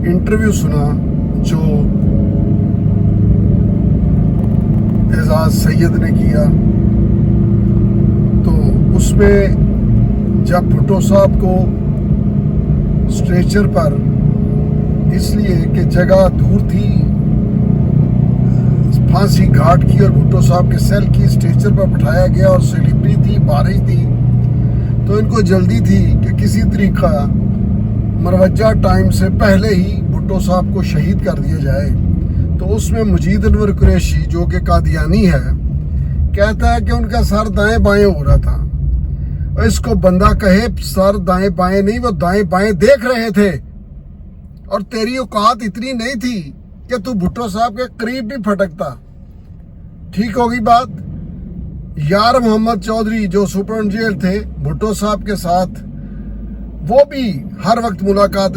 Interview सुना जो एजाज सैयद ने किया, तो उसमें जब भुट्टो साहब को स्ट्रेचर पर, इसलिए कि जगह दूर थी फांसी घाट की और भुट्टो साहब के सेल की, स्ट्रेचर पर बिठाया गया और स्लिपरी थी, बारिश थी, तो इनको जल्दी थी कि किसी तरीका मरवजा टाइम से पहले ही भुट्टो साहब को शहीद कर दिया जाए। तो उसमें मजीद अनवर कुरैशी जो कि कादियानी है, कहता है कि उनका सर दाएं बाएं हो रहा था। और इसको बंदा कहे सर दाएं बाएं नहीं, वो दाएं बाएं देख रहे थे, और तेरी औकात इतनी नहीं थी कि तू भुट्टो साहब के करीब भी फटकता। ठीक होगी बात। यार मोहम्मद चौधरी जो सुपरडेंट जेल थे भुट्टो साहब के साथ, वो भी हर वक्त मुलाकात